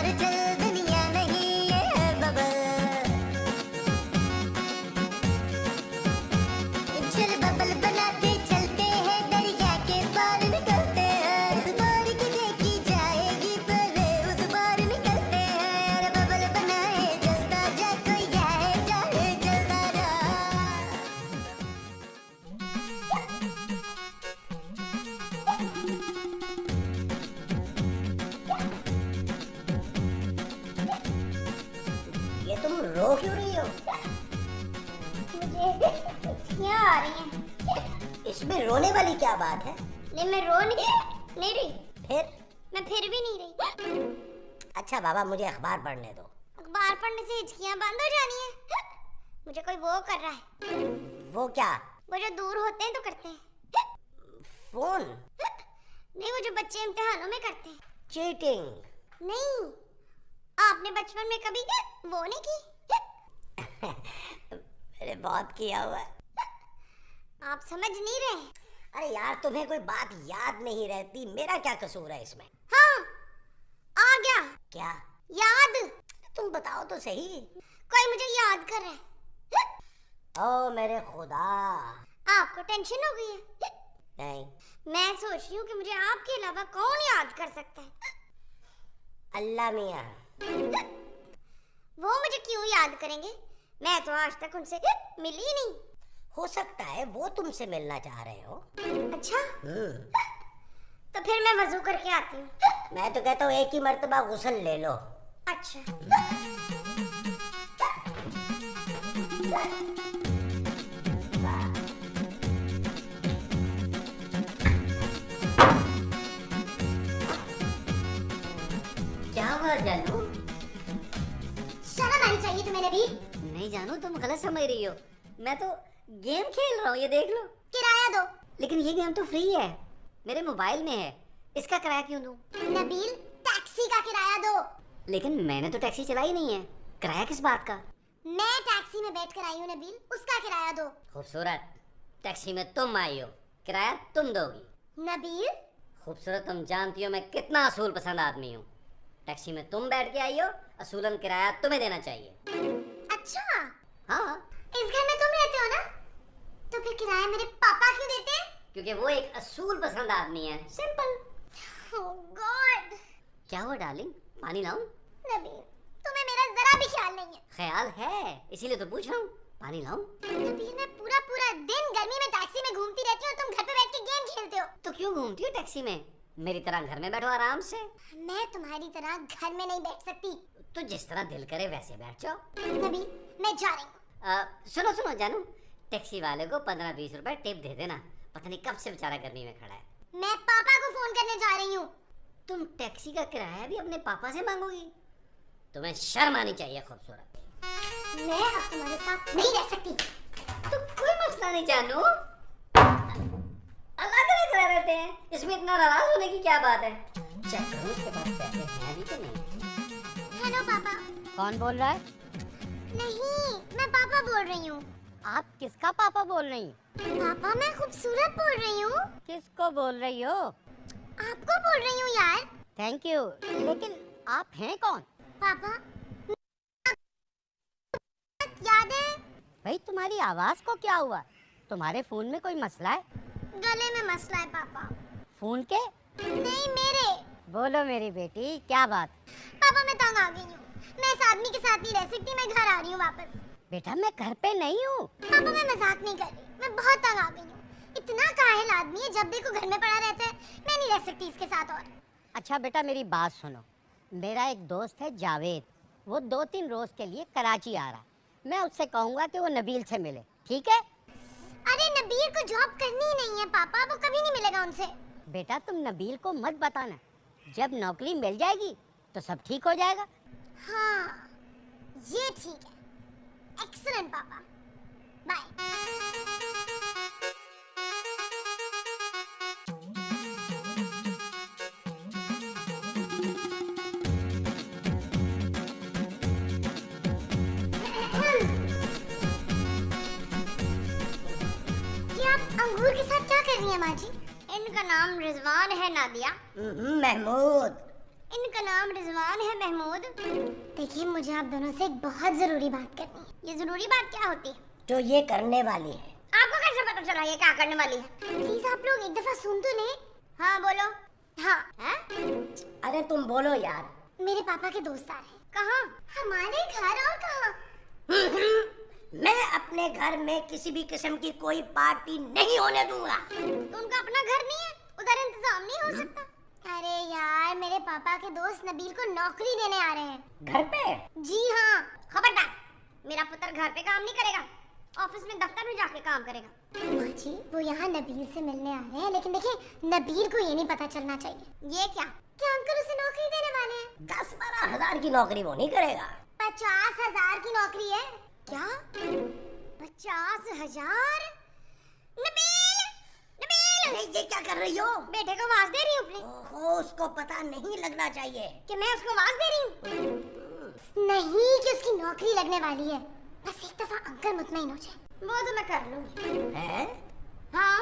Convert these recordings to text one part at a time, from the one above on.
और चल दुनिया नहीं ये है बबल। चल बबल बनाते चलते हैं दरिया के पार निकलते हैं। इस बार की देखी जाएगी पहले उस बार निकलते हैं। अरे बबल बनाए जलता जा कोई जाए चाहे जलता जा। ये तुम रो क्यों रही हो? मुझे उल्टियाँ आ रही हैं। इसमें रोने वाली क्या बात है? नहीं मैं रो नहीं रही। फिर? मैं फिर भी नहीं रही। अच्छा बाबा मुझे अखबार पढ़ने दो। अखबार पढ़ने से हिचकियाँ बंद हो जानी है। मुझे कोई वो कर रहा है। वो क्या? वो जो दूर होते हैं तो करते हैं। फोन? नहीं वो जो बच्चे इम्तिहानों में करते हैं। चीटिंग? नहीं आपने बचपन में कभी वो नहीं की? मैंने बहुत किया हुआ है। आप समझ नहीं रहे। अरे यार तुम्हें कोई बात याद नहीं रहती, मेरा क्या कसूर है इसमें? हाँ आ गया। क्या? याद। तुम बताओ तो सही। कोई मुझे याद कर रहा है। ओ मेरे खुदा। आपको टेंशन हो गई है? नहीं। मैं सोच रही हूँ कि मुझे आपके अलावा कौन याद कर सकता है। अल्लाह मियाँ। वो मुझे क्यों याद करेंगे? मैं तो आज तक उनसे मिली ही नहीं। हो सकता है वो तुमसे मिलना चाह रहे हो। अच्छा तो फिर मैं वजू करके आती हूँ। मैं तो कहता हूँ एक ही मर्तबा गुस्ल ले लो। अच्छा क्या हुआ जानू? शर्म आनी चाहिए तुम्हें नबील। नहीं जानू तुम गलत समझ रही हो, मैं तो गेम खेल रहा हूँ, ये देख लो। किराया दो। लेकिन ये गेम तो फ्री है, मेरे मोबाइल में है, इसका किराया क्यों दूं? नबील टैक्सी का किराया दो। लेकिन मैंने तो टैक्सी चलाई नहीं है, किराया किस बात का? मैं टैक्सी में बैठ कर आई हूँ नबील, उसका किराया दो। खूबसूरत, टैक्सी में तुम आई हो, किराया तुम दोगी। नबील खूबसूरत तुम जानती हो मैं कितना असूल पसंद आदमी हूँ। टैक्सी में तुम बैठ के आई हो, असूलन किराया तुम्हें देना चाहिए। अच्छा हाँ इस घर में तुम रहते हो ना, तो फिर किराया मेरे पापा क्यों देते हैं? क्योंकि वो एक असूल पसंद आदमी है, सिंपल। ओह गॉड। क्या हुआ डार्लिंग, पानी लाऊं? नबील तुम्हें मेरा जरा भी ख्याल नहीं है। ख्याल है इसीलिए तो पूछ रहा हूँ, पानी लाऊं? नबील मैं पूरा पूरा दिन गर्मी में टैक्सी में घूमती रहती हूँ, तुम घर पे बैठ के गेम खेलते हो। तो क्यों घूमती हो टैक्सी में? मेरी तरह घर में बैठो आराम से। मैं तुम्हारी तरह घर में नहीं बैठ सकती। तो जिस तरह दिल करे वैसे बैठ जाओ। नबील मैं जा रही हूँ। सुनो सुनो जानू, टैक्सी वाले को 15-20 रुपए टिप दे देना, पता नहीं कब से बेचारा गर्मी में खड़ा है। मैं पापा को फोन करने जा रही हूँ। तुम टैक्सी का किराया भी अपने पापा से मांगोगी? तुम्हें शर्म आनी चाहिए खूबसूरत। मैं अब तुम्हारे साथ नहीं रह सकती। तो कोई मसला नहीं जानू, अलग अलग रहते हैं, इसमें इतना नाराज होने की क्या बात है? चेक करो उसके पास पैसे हैं भी तो नहीं। हेलो पापा। कौन बोल रहा है? नहीं मैं पापा बोल रही हूँ। आप किसका पापा बोल रही हैं? पापा मैं खूबसूरत बोल रही हूँ। किसको बोल रही हो? आपको बोल रही हूँ यार। थैंक यू, लेकिन आप हैं कौन? पापा याद है? भाई तुम्हारी आवाज को क्या हुआ? तुम्हारे फोन में कोई मसला है? गले में मसला है पापा। फोन के? नहीं मेरे। बोलो मेरी बेटी क्या बात? पापा मैं तंग आ गई हूँ, मैं इस आदमी के साथ नहीं रह सकती, मैं घर आ रही हूँ वापस। बेटा मैं घर पे नहीं हूँ। पापा मैं मजाक नहीं कर रही, मैं बहुत तंग आ गई हूँ। इतना काहिल आदमी है, जब देखो घर में पड़ा रहता है, मैं नहीं रह सकती इसके साथ और। अच्छा बेटा मेरी बात सुनो, मेरा एक दोस्त है जावेद, वो 2-3 रोज के लिए कराची आ रहा है, मैं उससे कहूँगा कि वो नबील से मिले, ठीक है? अरे नबील को जॉब करनी ही नहीं है पापा, वो कभी नहीं मिलेगा उनसे। बेटा तुम नबील को मत बताना, जब नौकरी मिल जाएगी तो सब ठीक हो जाएगा। हाँ ये ठीक है, एक्सीलेंट पापा, बाय। अंगूर के साथ क्या कर रही है माँ जी? इनका नाम रिजवान है नादिया। महमूद, इनका नाम रिजवान है महमूद। देखिए मुझे आप दोनों से एक बहुत जरूरी बात करनी है। ये जरूरी बात क्या होती है? जो ये करने वाली है। आपको कैसे पता चला ये क्या करने वाली है? प्लीज आप लोग एक दफा सुन तो ले। हाँ बोलो। हाँ अरे तुम बोलो यार। मेरे पापा के दोस्त आ रहे हैं। कहाँ? हमारे घर। और कहाँ? मैं अपने घर में किसी भी किस्म की कोई पार्टी नहीं होने दूंगा। तो उनका अपना घर नहीं है, उधर इंतजाम नहीं हो सकता? अरे यार मेरे पापा के दोस्त नबील को नौकरी देने आ रहे हैं। घर पे? जी हाँ। खबरदार, मेरा पुत्र घर पे काम नहीं करेगा, ऑफिस में दफ्तर में जाके काम करेगा। माँ जी वो यहाँ नबील से मिलने आ रहे हैं, लेकिन देखिए नबील को ये नहीं पता चलना चाहिए। ये क्या अंकल उसे नौकरी देने वाले हैं? 10-12 हजार की नौकरी वो नहीं करेगा। 50,000 की नौकरी है। क्या? 50,000? नबील, नबील! ये क्या कर रही हो? बेटे को आवाज दे रही हूँ अपने। ओहो, उसको पता नहीं लगना चाहिए कि मैं उसको आवाज दे रही हूँ। नहीं कि उसकी नौकरी लगने वाली है। बस एक दफा अंकल मुतमईन हो जाए। वो तो मैं कर लूंगी। हैं? हाँ।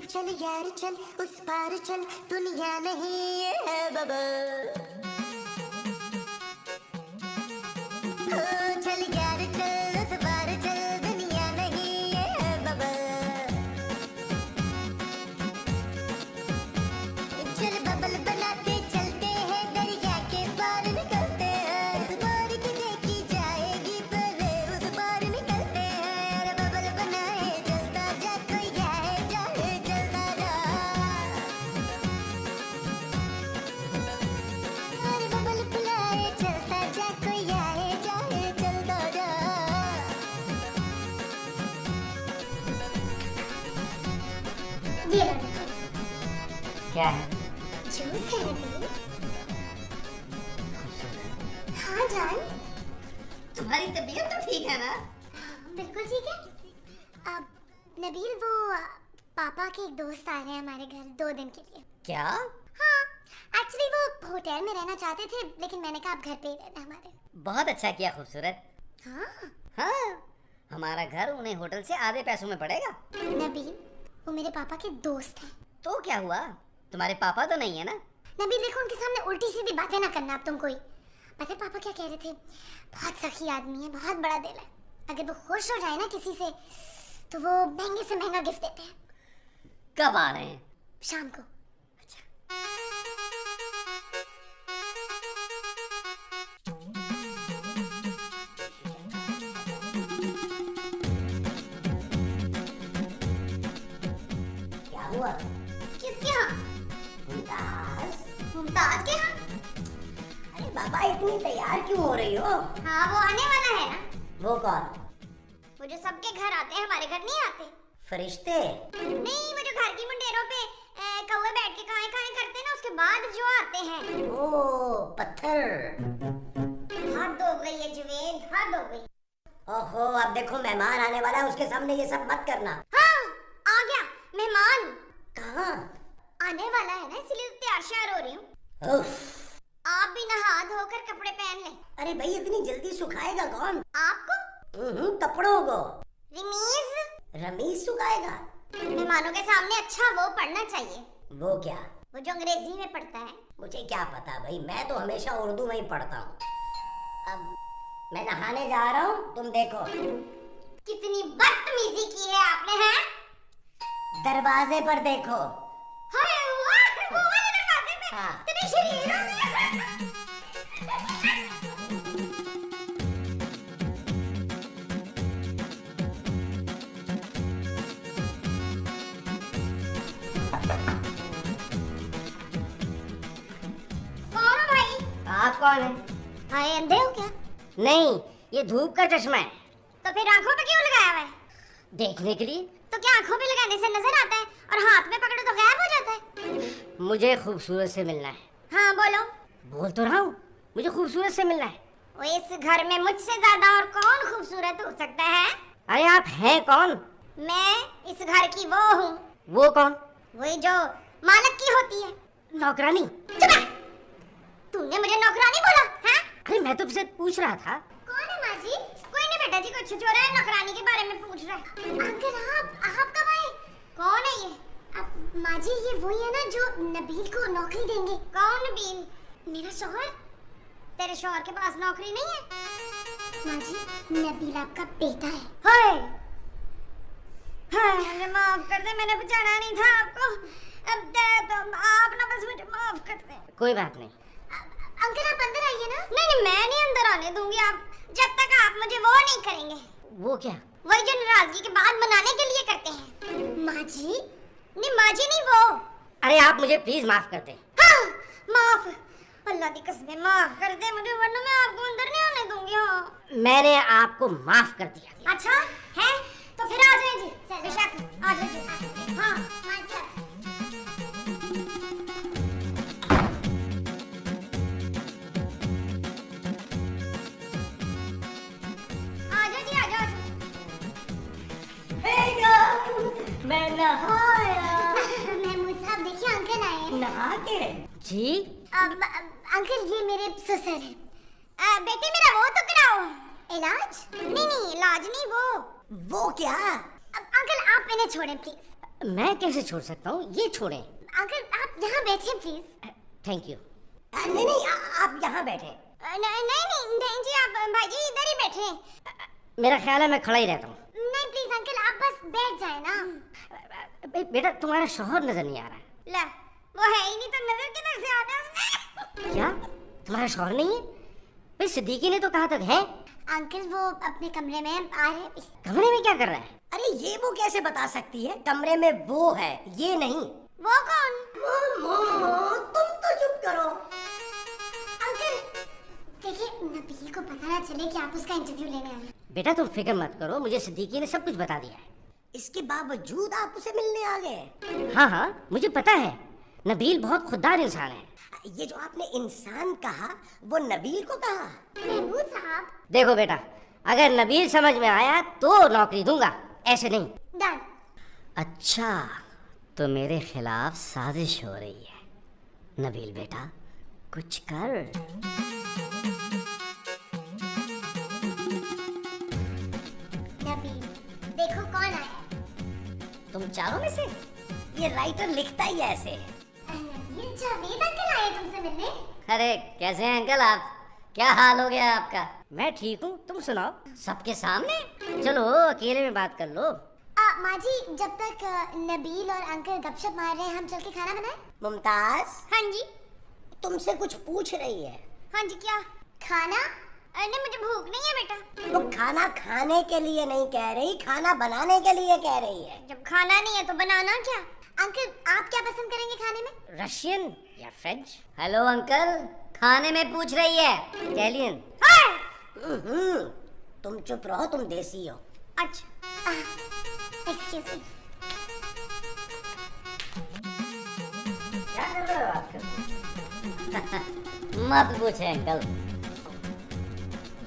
चल यार चल उस पार चल, दुनिया नहीं है बबल। चल यार चल उस पार चल, दुनिया नहीं है बबल। चल बबल बनाते चलते हैं, दरिया के पार निकलते हैं। उस पार की देखी जाएगी पहले, उस पार निकलते हैं। अरे बबल बनाए चलता जा, कोई जाए जाए चलता जा। अरे बबल बुलाए चलता जा, कोई आए जाए चलता जा। ये लो। क्या है? जूस है नबील। हाँ जान। तुम्हारी तबीयत तो ठीक है ना? बिल्कुल ठीक है। अब नबील वो पापा के एक दोस्त आ रहे हैं हमारे घर 2 दिन के लिए। क्या? हाँ एक्चुअली वो होटल में रहना चाहते थे, लेकिन मैंने कहा आप घर पे ही रहना हमारे। बहुत अच्छा किया खूबसूरत। हाँ हाँ, हमारा घर उन्हें होटल से आधे पैसों में पड़ेगा। नबील वो मेरे पापा के दोस्त हैं। तो क्या हुआ? तुम्हारे पापा तो नहीं है ना? नबील देखो उनके सामने उल्टी सीधी बातें ना करना अब तुम कोई। पता है पापा क्या कह रहे थे? बहुत सखी आदमी है, बहुत बड़ा दिल है। अगर वो खुश हो जाए ना किसी से तो वो महंगे से महंगा गिफ्ट देते हैं। कब आ रहे हैं? शाम को। क्या हुआ? किसके यहाँ? मुमताज। मुमताज के यहाँ? अरे बाबा इतनी तैयार क्यों हो रही हो? हाँ वो आने वाला है ना। वो कौन? वो जो सबके घर आते हैं, हमारे घर नहीं आते। फरिश्ते? नहीं वो जो घर की मुंडेरों पे कौवे बैठ के काएं काएं करते हैं ना, उसके बाद जो आते हैं। ओ पत्थर। हद हो गई है जुवेद, हद हो गई। ओहो, अब देखो मेहमान आने वाला है, उसके सामने ये सब मत करना। हाँ आ गया मेहमान। कहाँ? आने वाला है ना, इसलिए तो तैयार श्यार हो रही हूँ। आप भी नहा धोकर कपड़े पहन लें। अरे भाई इतनी जल्दी सुखाएगा कौन? आपको? कपड़ों को। रिमीज? रमीज सुखाएगा? मेहमानों के सामने अच्छा वो पढ़ना चाहिए। वो क्या? वो जो अंग्रेजी में पढ़ता है। मुझे क्या पता भाई, मैं तो हमेशा उर्दू में ही पढ़ता हूँ। अब मैं नहाने जा रहा हूँ, तुम देखो। कितनी बदतमीजी की है आपने, हैं? दरवाजे पर देखो। हाय वाह, वो वाले दरवाजे पे। हाँ। तेरे शरीर हो गया। कौन हो भाई? आप कौन है? हाय अंधे हो क्या? नहीं, ये धूप का चश्मा है। तो फिर आंखों पे क्यों लगाया हुआ है? देखने के लिए। तो क्या आंखों पे लगाने से नजर आता है और हाथ में पकड़ो तो गायब हो जाता है? मुझे खूबसूरत से मिलना है। हाँ बोलो। बोल तो रहा हूँ, मुझे खूबसूरत से मिलना है। वो इस घर में मुझसे ज्यादा और कौन खूबसूरत हो सकता है? अरे आप हैं कौन? मैं इस घर की वो हूँ। वो कौन? वही जो मालक की होती है। नौकरानी। चुप रह। तूने मुझे नौकरानी बोला है? अरे मैं तो तुमसे पूछ रहा था। कौन है माँ जी? कोई नहीं बेटा जी, कुछ छुचोरा है नौकरानी के बारे में पूछ रहा है। अंकल आप कब आए? कौन है ये? अब माँ जी ये वही है ना जो नबील को नौकरी देंगे। कौन नबील? मेरा शौहर। तेरे शौहर के पास नौकरी नहीं है? माँ जी नबील आपका बेटा है। हाय हाय, मुझे माफ कर दे, मैंने पहचाना नहीं था आपको। अब तो आप ना बस मुझे माफ कर दे। कोई बात नहीं। अंकल आप अंदर आइए ना। नहीं मैं नहीं अंदर आने दूंगी आप जब तक आप मुझे वो नहीं करेंगे। वो क्या? वही जो नाराजगी के बाद मनाने के लिए करते हैं। माँ जी नहीं, माँ जी नहीं वो। अरे आप मुझे प्लीज माफ कर दे। हाँ माफ, अल्लाह की कसम माफ कर दे मुझे, वरना मैं आपको अंदर नहीं आने दूंगी। हाँ मैंने आपको माफ कर दिया। अच्छा है तो फिर आ जाए जी। बेशक आ जाए जी। हाँ अच्छा। मैं नहाया। महमूद साहब देखिए अंकल आए हैं। नहा के? जी अंकल ये मेरे ससुर हैं। बेटे मेरा वो तो कराओ। इलाज? नहीं इलाज नहीं वो क्या? अंकल आप इन्हें छोड़ें प्लीज। मैं कैसे छोड़ सकता हूँ? ये छोड़ें। अंकल आप यहाँ बैठे प्लीज। Thank you. नहीं आप यहाँ बैठे। नहीं जी आप भाई जी इधर ही बैठे। मेरा ख्याल है मैं खड़ा ही रहता हूँ। नहीं प्लीज अंकल आप बस बैठ जाए ना। बेटा तुम्हारा शौहर नजर नहीं आ रहा है। ला वो है ही नहीं तो नजर किधर से आना उसने? क्या तुम्हारा शौहर नहीं है? भाई सिद्दीकी ने तो कहा था है। अंकल वो अपने कमरे में आ रहे हैं। कमरे में क्या कर रहा है? अरे ये वो कैसे बता सकती है? कमरे में वो है, ये नहीं। वो कौन? तुम तो चुप करो। अंकल देखिए नबील को पता ना चले कि आप उसका इंटरव्यू लेने आए हैं। बेटा तुम फिक्र मत करो, मुझे सिद्दीकी ने सब कुछ बता दिया है। इसके बावजूद आप उसे मिलने आ गए? हाँ मुझे पता है, नबील बहुत खुददार इंसान है। ये जो आपने इंसान कहा वो नबील को कहा? महमूद साहब देखो बेटा, अगर नबील समझ में आया तो नौकरी दूंगा, ऐसे नहीं। डन। अच्छा तो मेरे खिलाफ साजिश हो रही है। नबील बेटा कुछ कर। नबील देखो कौन आया है। तुम चारों में से? ये राइटर लिखता ही ऐसे है। ये जावेद अंकल आए तुमसे मिलने। अरे कैसे हैं अंकल आप? क्या हाल हो गया आपका? मैं ठीक हूँ, तुम सुनाओ। सबके सामने? चलो अकेले में बात कर लो। माँ जी जब तक नबील और अंकल गपशप मार रहे हैं हम चल के खाना बनाएं। मुमताज हाँ जी। तुमसे कुछ पूछ रही है। हाँ जी क्या? खाना? नहीं मुझे भूख नहीं है बेटा। वो खाना खाने के लिए नहीं कह रही, खाना बनाने के लिए कह रही है। जब खाना नहीं है तो बनाना क्या? अंकल आप क्या पसंद करेंगे खाने में? रशियन या फ्रेंच? हेलो अंकल, खाने में पूछ रही है। इटालियन। तुम चुप रहो, तुम देसी हो। अच्छा एक्सक्यूज मी। क्या कर रहे हो आजकल? मत पूछे अंकल।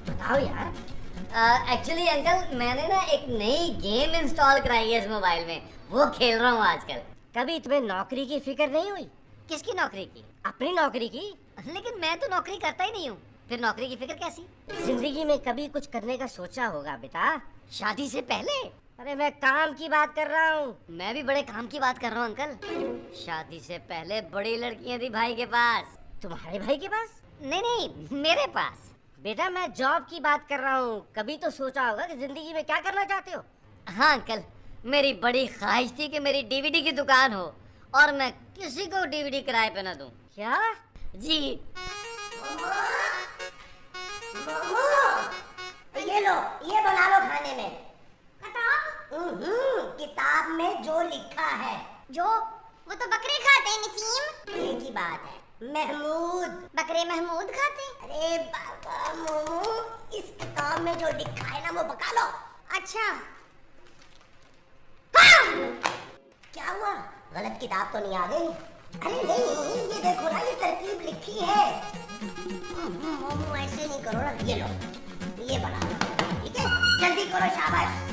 बताओ यार। एक्चुअली अंकल मैंने ना एक नई गेम इंस्टॉल कराई है इस मोबाइल में, वो खेल रहा हूँ आजकल। कभी तुम्हें नौकरी की फिक्र नहीं हुई? किसकी नौकरी की? अपनी नौकरी की। लेकिन मैं तो नौकरी करता ही नहीं हूँ, फिर नौकरी की फिक्र कैसी? जिंदगी में कभी कुछ करने का सोचा होगा बेटा, शादी से पहले। अरे मैं काम की बात कर रहा हूँ। मैं भी बड़े काम की बात कर रहा हूँ अंकल। शादी से पहले बड़ी लड़कियां थी भाई के पास। तुम्हारे भाई के पास? नहीं मेरे पास। बेटा मैं जॉब की बात कर रहा हूँ। कभी तो सोचा होगा कि जिंदगी में क्या करना चाहते हो? हाँ अंकल, मेरी बड़ी ख्वाहिश थी कि मेरी डीवीडी की दुकान हो और मैं किसी को डीवीडी किराए पे ना दूं। क्या? जी। ये लो, ये बना लो खाने में। किताब में जो लिखा है। जो वो तो बकरे खाते हैं नसीम। एक ही बात है, महमूद। बकरे महमूद खाते हैं। अरे बाबा मोमो, इस किताब में जो लिखा है ना वो पका लो। अच्छा क्या हुआ? गलत किताब तो नहीं आ गई? अरे नहीं, ये देखो ना, ये तरकीब लिखी है। मोमो ऐसे नहीं करो ना। ये लो, ये बना लो, ठीक है? जल्दी करो, शाबाश।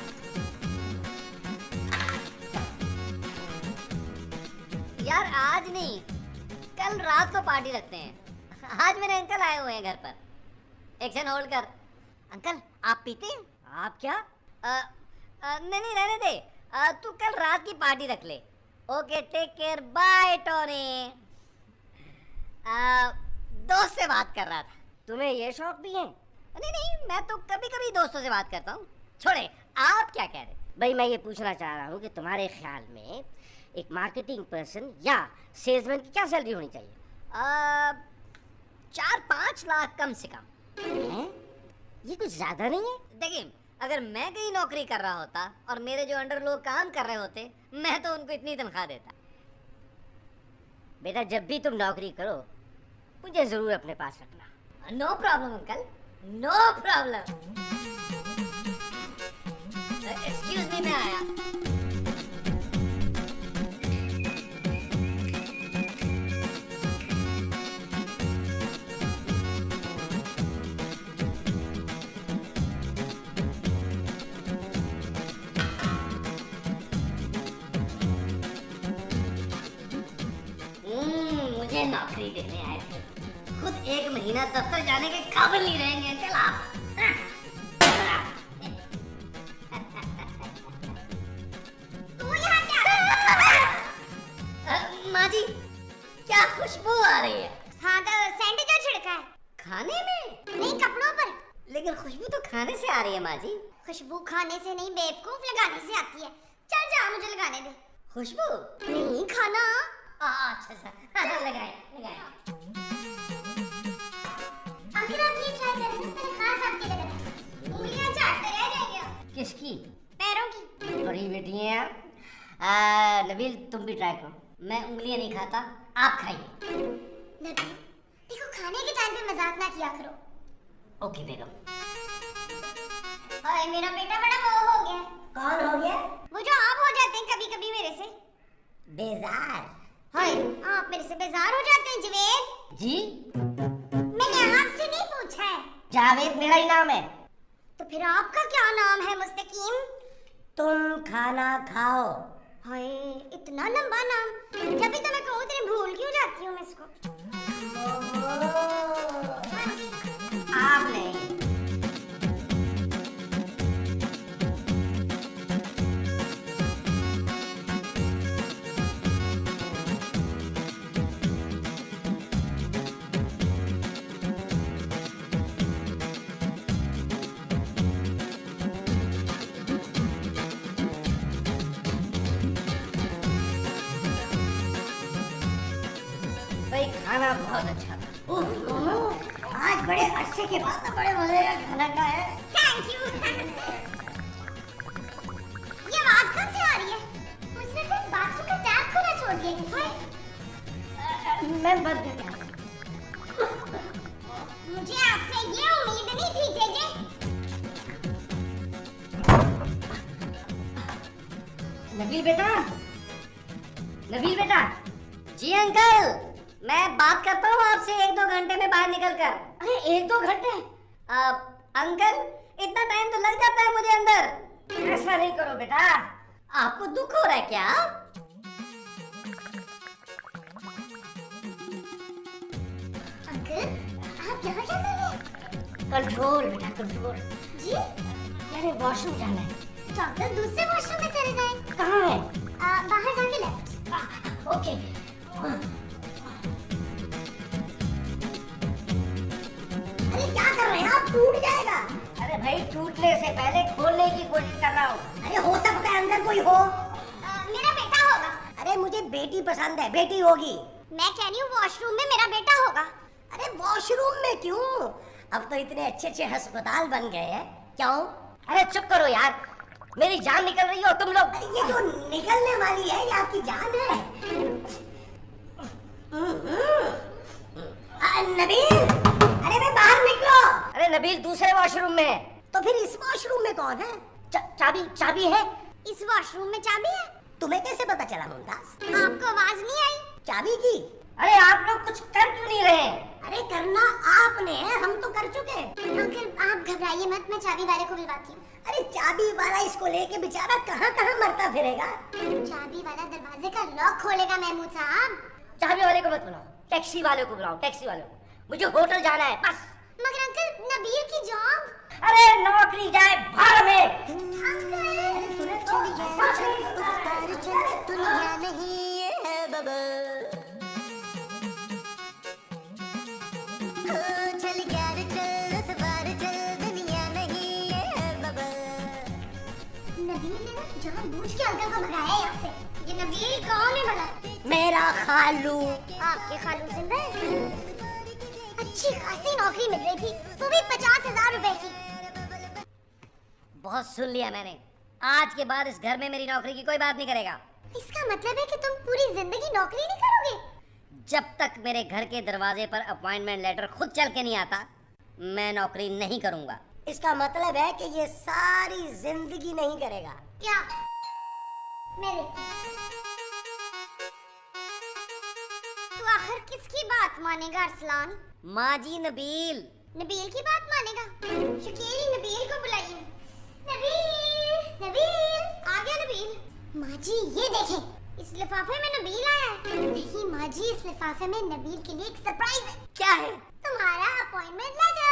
यार आज नहीं, कल रात को पार्टी रखते हैं। आज मेरे अंकल आए हुए हैं घर पर। एक सेकंड होल्ड कर। अंकल आप पीते हैं? आप क्या? नहीं रहने दे। तू कल रात की पार्टी रख ले, okay take care, bye Tony. दोस्त से बात कर रहा था। तुम्हें ये शौक भी है? नहीं, मैं तो कभी कभी दोस्तों से बात करता हूँ। छोड़े, आप क्या कह रहे? भाई मैं ये पूछना चाह रहा हूँ कि तुम्हारे ख्याल में एक मार्केटिंग पर्सन या सेल्समैन की क्या सैलरी होनी चाहिए? 4-5 लाख कम से कम। है? ये कुछ ज्यादा नहीं है? देखिए, अगर मैं कहीं नौकरी कर रहा होता और मेरे जो अंडर लोग काम कर रहे होते, मैं तो उनको इतनी तनख्वाह देता। बेटा जब भी तुम नौकरी करो मुझे जरूर अपने पास रखना। No problem uncle, no problem. Excuse me, मैं आया। मुझे नौकरी देने आए थे, खुद 1 महीना दफ्तर जाने के काबिल नहीं रहेंगे अंकल आप। तू यहाँ क्या? माँ जी, क्या खुशबू आ रही है? हाँ तो सैंडविच जो छिड़का है खाने में? नहीं, कपड़ों पर। लेकिन खुशबू तो खाने से आ रही है माँ जी। खुशबू खाने से नहीं बेवकूफ, लगाने से आती है। चल जा, मुझे लगाने दे। खुशबू नहीं, खाना। अच्छा लगाए। आखिर आप ये ट्राई करें, मैंने खास आपके लिए बनाया। उंगलियां चाटते रह जाएंगे। किसकी? पैरों की। बड़ी बेटी है नबील, तुम भी ट्राई करो। मैं उंगलियां नहीं खाता, आप खाइए। नबील, देखो खाने के टाइम पे मजाक ना किया करो। ओके बेगम। अरे मेरा बेटा बड़ा वो हो गया। कौन हो गया? वो जो आप हो जाते हैं कभी कभी मेरे से। बेजार। हाय, आप मेरे से बेजार हो जाते हैं जवेद। जी? मैंने आपसे नहीं पूछा है। जावेद मेरा ही नाम है। तो फिर आपका क्या नाम है मुस्तकीम? तुम खाना खाओ। हाय, इतना लंबा नाम। जब भी तो मैं कहूँ तेरे भूल क्यों जाती हूँ मैं इसको। आप नहीं। भाई खाना बहुत अच्छा था। आज बड़े अच्छे के बाद बड़े मजे का खाना का है। Thank you. ये आवाज कहाँ से आ रही है? उसने फिर बाथरूम का टैप खुला छोड़ दिया है। मैं बंद कर दिया। मुझे आपसे ये उम्मीद नहीं थी जेजे। नबील बेटा, नबील बेटा। जी अंकल, मैं बात करता हूँ आपसे 1-2 घंटे में बाहर निकल कर। अरे 1-2 घंटे? अंकल इतना टाइम तो लग जाता है मुझे अंदर। ऐसा नहीं करो बेटा, आपको दुख हो रहा है क्या? अंकल, आप यहाँ क्या कर रहे हैं? कंट्रोल बेटा, कंट्रोल। जी? मैंने वॉशरूम जाना है। डॉक्टर दूसरे वॉशरूम में चले जाएं। कहाँ है? बाहर जाके लेफ्ट। ओके। अरे क्या कर रहे हैं आप? टूट जाएगा। अरे भाई टूटने से पहले खोलने की कोशिश कर रहा हूँ। अरे हो सकता है अंदर कोई हो। मेरा बेटा होगा। अरे मुझे बेटी पसंद है, बेटी होगी। मैं कह रही हूँ वॉशरूम में मेरा बेटा होगा। अरे वॉशरूम में क्यों? अब तो इतने अच्छे अच्छे अस्पताल बन गए हैं। क्यों? अरे चुप करो यार, मेरी जान निकल रही हो तुम लोग। अरे ये जो निकलने वाली है ये आपकी जान है। नबील, अरे मैं बाहर निकलो। अरे नबील दूसरे वॉशरूम में है। तो फिर इस वॉशरूम में कौन है? चाबी है। इस वॉशरूम में चाबी है? तुम्हें कैसे पता चला मुमताज? आपको आवाज नहीं आई? चाबी की? अरे आप लोग कुछ कर क्यों नहीं रहे? अरे करना आपने है, हम तो कर चुके। अंकल आप घबराइए मत, मैं चाबी वाले को बुलवाती हूँ। अरे चाबी वाला इसको लेके बेचारा कहाँ कहाँ मरता फिरेगा। चाबी वाला दरवाजे का लॉक खोलेगा महमूद साहब। चाबी वाले को मत बुलाओ, टैक्सी वाले को बुलाओ, टैक्सी वाले को। मुझे होटल जाना है बस। मगर अंकल नबील की जॉब। अरे नौकरी जाए भाड़ में। दुनिया नहीं ये है बबल, चल यार चल इस बार चल, दुनिया नहीं ये है बबल। नबील ने ना जानबूझ के अंकल को भगाया यहाँ से। ये नबील कौन है भला? मेरा खालू। आपके खालू जिंदा है? अच्छी खासी नौकरी मिल रही थी, वो भी 50,000 रुपए की। बहुत सुन लिया मैंने, आज के बाद इस घर में मेरी नौकरी की कोई बात नहीं करेगा। इसका मतलब है कि तुम पूरी जिंदगी नौकरी नहीं करोगे? जब तक मेरे घर के दरवाजे पर अपॉइंटमेंट लेटर खुद चल के नहीं आता, मैं नौकरी नहीं करूंगा। इसका मतलब है कि ये सारी जिंदगी नहीं करेगा। क्या? मेरे तू आखिर किसकी बात मानेगा अरसलान? माँ जी नबील। नबील की बात मानेगा? शकील नबील को बुलाइए। नबील, नबील, आ गया नबील। माँ जी ये देखें, इस लिफाफे में नबील आया है। नहीं माँ जी, इस लिफाफे में नबील के लिए एक सरप्राइज है। क्या है? तुम्हारा अपॉइंटमेंट लेटर।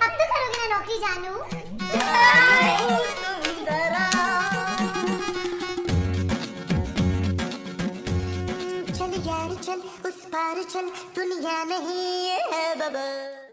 अब तो करोगे ना नौकरी जानू? चल यार चल उस पार चल, दुनिया नहीं ये है बबल।